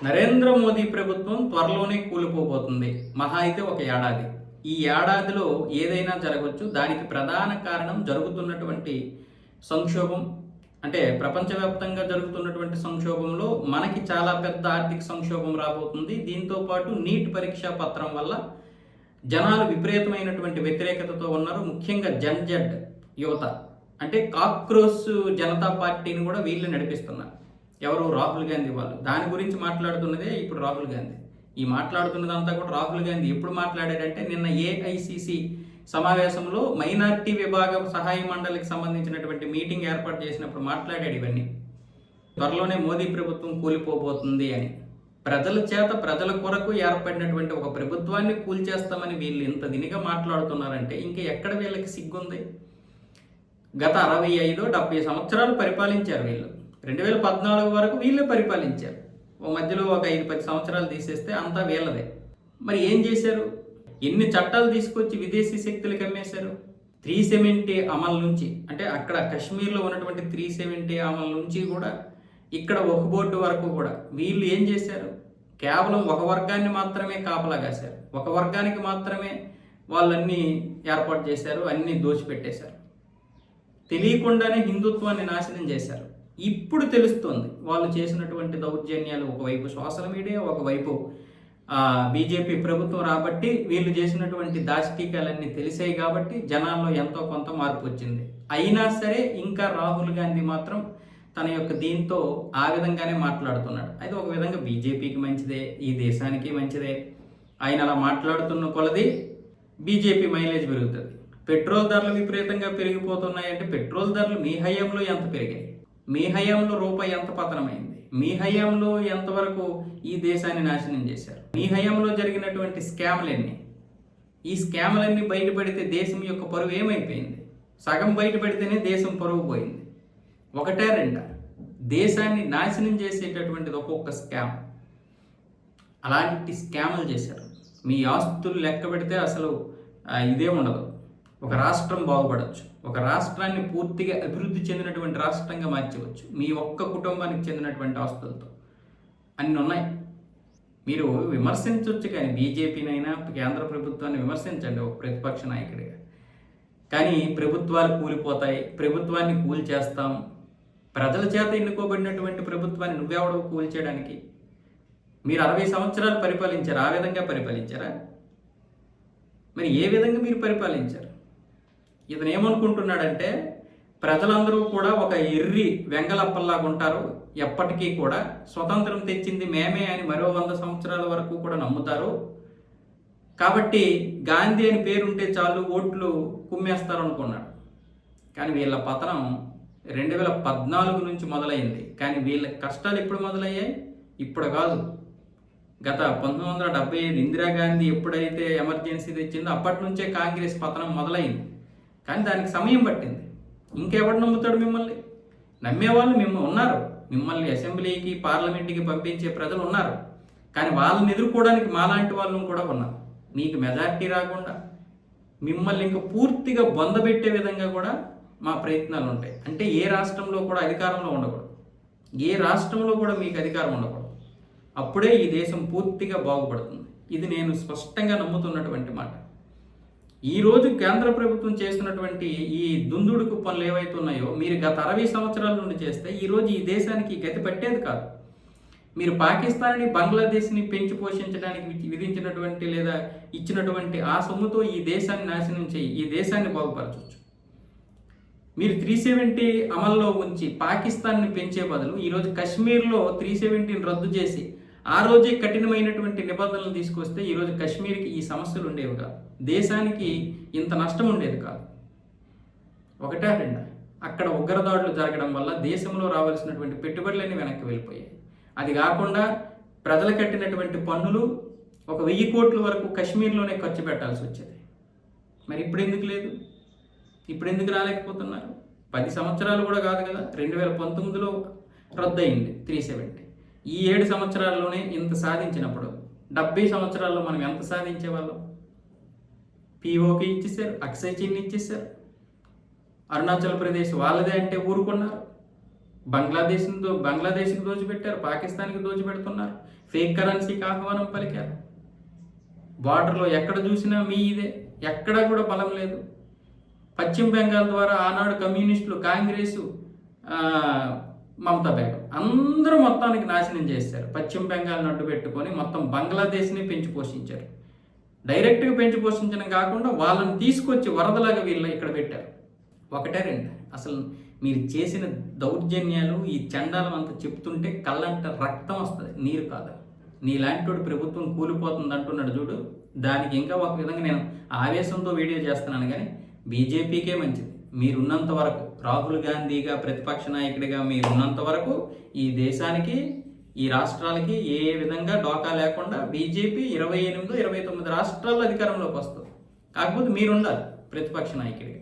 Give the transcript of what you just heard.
నరేంద్ర మోదీ ప్రభుత్వం త్వరలోనే కూలిపోబోతుంది. మహా అయితే ఒక ఏడాది. ఈ ఏడాదిలో ఏదైనా జరగవచ్చు. దానికి ప్రధాన కారణం జరుగుతున్నటువంటి సంక్షోభం. అంటే ప్రపంచవ్యాప్తంగా జరుగుతున్నటువంటి సంక్షోభంలో మనకి చాలా పెద్ద ఆర్థిక సంక్షోభం రాబోతుంది. దీంతో పాటు నీట్ పరీక్షా పత్రం వల్ల జనాలు విపరీతమైనటువంటి వ్యతిరేకతతో ఉన్నారు. ముఖ్యంగా జెడ్ యువత, అంటే కాక్రోచ్ జనతా పార్టీని కూడా వీళ్ళు నడిపిస్తున్నారు. ఎవరు? రాహుల్ గాంధీ వాళ్ళు. దాని గురించి మాట్లాడుతున్నదే ఇప్పుడు రాహుల్ గాంధీ. ఈ మాట్లాడుతున్నదంతా కూడా రాహుల్ గాంధీ ఎప్పుడు మాట్లాడాడంటే నిన్న ఏఐసిసి సమావేశంలో మైనారిటీ విభాగం సహాయ మండలికి సంబంధించినటువంటి మీటింగ్ ఏర్పాటు చేసినప్పుడు మాట్లాడాడు ఇవన్నీ. త్వరలోనే మోదీ ప్రభుత్వం కూలిపోబోతుంది అని. ప్రజల చేత ప్రజల కొరకు ఏర్పడినటువంటి ఒక ప్రభుత్వాన్ని కూల్చేస్తామని వీళ్ళు ఇంత దినిగా మాట్లాడుతున్నారంటే ఇంకా ఎక్కడ వీళ్ళకి సిగ్గుంది? గత 65-70 సంవత్సరాలు పరిపాలించారు వీళ్ళు. 2014 వరకు వీళ్ళే పరిపాలించారు. మధ్యలో ఒక 5-10 సంవత్సరాలు తీసేస్తే అంతా వీళ్ళదే. మరి ఏం చేశారు? ఎన్ని చట్టాలు తీసుకొచ్చి విదేశీ శక్తులకు అమ్మేశారు? 370 అమలు నుంచి, అంటే అక్కడ కశ్మీర్లో ఉన్నటువంటి 370 అమలు నుంచి కూడా ఇక్కడ ఒక బోర్డు వరకు కూడా వీళ్ళు ఏం చేశారు? కేవలం ఒక వర్గాన్ని మాత్రమే కాపలా కాశారు. ఒక వర్గానికి మాత్రమే వాళ్ళన్నీ ఏర్పాటు చేశారు, అన్నీ దోచిపెట్టేశారు. తెలియకుండానే హిందుత్వాన్ని నాశనం చేశారు. ఇప్పుడు తెలుస్తుంది వాళ్ళు చేసినటువంటి దౌర్జన్యాలు. ఒకవైపు సోషల్ మీడియా, ఒకవైపు బీజేపీ ప్రభుత్వం రాబట్టి వీళ్ళు చేసినటువంటి దాష్టీకాలన్నీ తెలిసాయి కాబట్టి జనాల్లో ఎంతో కొంత మార్పు వచ్చింది. అయినా సరే ఇంకా రాహుల్ గాంధీ మాత్రం తన యొక్క దీంతో ఆ విధంగానే మాట్లాడుతున్నాడు. అయితే ఒక విధంగా బీజేపీకి మంచిదే, ఈ దేశానికి మంచిదే. ఆయన అలా మాట్లాడుతున్న కొలది బీజేపీ మైలేజ్ పెరుగుతుంది. పెట్రోల్ ధరలు విపరీతంగా పెరిగిపోతున్నాయంటే పెట్రోల్ ధరలు మీ హయాంలో ఎంత పెరిగాయి? మీ హయాంలో రూపాయి ఎంత పతనమైంది? మీ హయాంలో ఎంతవరకు ఈ దేశాన్ని నాశనం చేశారు? మీ హయాంలో జరిగినటువంటి స్కామ్లన్నీ, ఈ స్కామ్లన్నీ బయటపడితే దేశం యొక్క పరువు ఏమైపోయింది? సగం బయటపడితేనే దేశం పరువు పోయింది. ఒకటే రెండా? దేశాన్ని నాశనం చేసేటటువంటిది ఒక్కొక్క స్కామ్. అలాంటి స్కాములు చేశారు. మీ ఆస్తులు లెక్క పెడితే అసలు ఇదే ఉండదు. ఒక రాష్ట్రం బాగుపడవచ్చు, ఒక రాష్ట్రాన్ని పూర్తిగా అభివృద్ధి చెందినటువంటి రాష్ట్రంగా మార్చవచ్చు మీ ఒక్క కుటుంబానికి చెందినటువంటి ఆస్తులతో. అన్నీ ఉన్నాయి. మీరు విమర్శించవచ్చు, కానీ బీజేపీనైనా కేంద్ర ప్రభుత్వాన్ని విమర్శించండి ఒక ప్రతిపక్ష నాయకుడిగా. కానీ ప్రభుత్వాలు కూలిపోతాయి, ప్రభుత్వాన్ని కూల్చేస్తాం. ప్రజల చేత ఎన్నుకోబడినటువంటి ప్రభుత్వాన్ని నువ్వెవడో కూల్చేయడానికి? మీరు 60 సంవత్సరాలు పరిపాలించారు, ఆ విధంగా పరిపాలించారా? మరి ఏ విధంగా మీరు పరిపాలించారు? ఇతను ఏమనుకుంటున్నాడంటే ప్రజలందరూ కూడా ఒక ఎర్రి వెంగలప్పల్లాగా ఉంటారు, ఎప్పటికీ కూడా స్వతంత్రం తెచ్చింది మేమే అని మరో 100 సంవత్సరాల వరకు కూడా నమ్ముతారు. కాబట్టి గాంధీ అని పేరుంటే చాలు ఓట్లు కుమ్మేస్తారు అనుకున్నాడు. కానీ వీళ్ళ పతనం 2014 నుంచి మొదలైంది. కానీ వీళ్ళ కష్టాలు ఎప్పుడు మొదలయ్యాయి? ఇప్పుడు కాదు. గత 1975 ఇందిరాగాంధీ ఎప్పుడైతే ఎమర్జెన్సీ తెచ్చిందో అప్పటి నుంచే కాంగ్రెస్ పతనం మొదలైంది. కానీ దానికి సమయం పట్టింది. ఇంకెవడు నమ్ముతాడు మిమ్మల్ని? నమ్మేవాళ్ళు ఉన్నారు. మిమ్మల్ని అసెంబ్లీకి, పార్లమెంట్కి పంపించే ప్రజలు ఉన్నారు. కానీ వాళ్ళని ఎదుర్కోవడానికి మాలాంటి వాళ్ళు కూడా ఉన్నారు. మీకు మెజారిటీ రాకుండా మిమ్మల్ని ఇంకా పూర్తిగా బొందబెట్టే విధంగా కూడా మా ప్రయత్నాలు ఉంటాయి. అంటే ఏ రాష్ట్రంలో కూడా అధికారంలో ఉండకూడదు, ఏ రాష్ట్రంలో కూడా మీకు అధికారం ఉండకూడదు. అప్పుడే ఈ దేశం పూర్తిగా బాగుపడుతుంది. ఇది నేను స్పష్టంగా నమ్ముతున్నటువంటి మాట. ఈరోజు కేంద్ర ప్రభుత్వం చేస్తున్నటువంటి ఈ దుందుడుకు పనులు ఏవైతే ఉన్నాయో మీరు గత 60 సంవత్సరాల నుండి చేస్తే ఈరోజు ఈ దేశానికి గతి పట్టేది కాదు. మీరు పాకిస్తాన్ని, బంగ్లాదేశ్ని పెంచి పోషించడానికి విధించినటువంటి లేదా ఇచ్చినటువంటి ఆ సొమ్ముతో ఈ దేశాన్ని నాశనం చేయి, ఈ దేశాన్ని బాగుపరచవచ్చు. మీరు 370 అమల్లో ఉంచి పాకిస్తాన్ని పెంచే బదులు ఈరోజు కశ్మీర్లో 370ని రద్దు చేసి ఆ రోజే కఠినమైనటువంటి నిబంధనలు తీసుకొస్తే ఈరోజు కశ్మీర్కి ఈ సమస్యలు ఉండేవి కాదు, దేశానికి ఇంత నష్టం ఉండేది కాదు. ఒకటే రెండా? అక్కడ ఉగ్రదాడులు జరగడం వల్ల దేశంలో రావాల్సినటువంటి పెట్టుబడులన్నీ వెనక్కి వెళ్ళిపోయాయి. అది కాకుండా ప్రజలు కట్టినటువంటి పన్నులు 1000 కోట్ల వరకు కశ్మీర్లోనే ఖర్చు పెట్టాల్సి వచ్చేది. మరి ఇప్పుడు ఎందుకు లేదు? ఇప్పుడు ఎందుకు రాలేకపోతున్నారు? 10 సంవత్సరాలు కూడా కాదు కదా, 2019లో రద్దు అయింది 370. ఈ 7 సంవత్సరాల్లోనే ఇంత సాధించినప్పుడు 70 సంవత్సరాల్లో మనం ఎంత సాధించేవాళ్ళం? పీఓకి ఇచ్చేసారు, అక్సై చిన్ని ఇచ్చేసారు. అరుణాచల్ ప్రదేశ్ వాళ్ళదే అంటే ఊరుకున్నారు. బంగ్లాదేశ్కి దోచిపెట్టారు, పాకిస్తాన్కి దోచిపెడుతున్నారు. ఫేక్ కరెన్సీకి ఆహ్వానం పలికారు. బార్డర్లో ఎక్కడ చూసినా మీ ఇదే, ఎక్కడా కూడా బలం లేదు. పశ్చిమ బెంగాల్ ద్వారా ఆనాడు కమ్యూనిస్టులు, కాంగ్రెసు, మమతా బేగం అందరూ మొత్తానికి నాశనం చేశారు. పశ్చిమ బెంగాల్ని అడ్డు పెట్టుకొని మొత్తం బంగ్లాదేశ్ని పెంచి పోషించారు. డైరెక్ట్గా పెంచి పోషించడం కాకుండా వాళ్ళని తీసుకొచ్చి వరదలాగా వీళ్ళు ఇక్కడ పెట్టారు. ఒకటే రెండు, అసలు మీరు చేసిన దౌర్జన్యాలు, ఈ చండాలం అంతా చెప్తుంటే కళ్ళంట రక్తం వస్తుంది, నీరు కాదు. నీలాంటి ప్రభుత్వం కూలిపోతుంది అంటున్నాడు చూడు, దానికి ఇంకా ఒక విధంగా నేను ఆవేశంతో వీడియో చేస్తున్నాను. కానీ బీజేపీకే మంచిది మీరున్నంత వరకు, రాహుల్ గాంధీగా ప్రతిపక్ష నాయకుడిగా మీరున్నంత వరకు ఈ దేశానికి, ఈ రాష్ట్రాలకి ఏ విధంగా డోకా లేకుండా బీజేపీ 28, 29 రాష్ట్రాల్లో అధికారంలోకి వస్తుంది. కాకపోతే మీరుండాలి ప్రతిపక్ష నాయకుడిగా.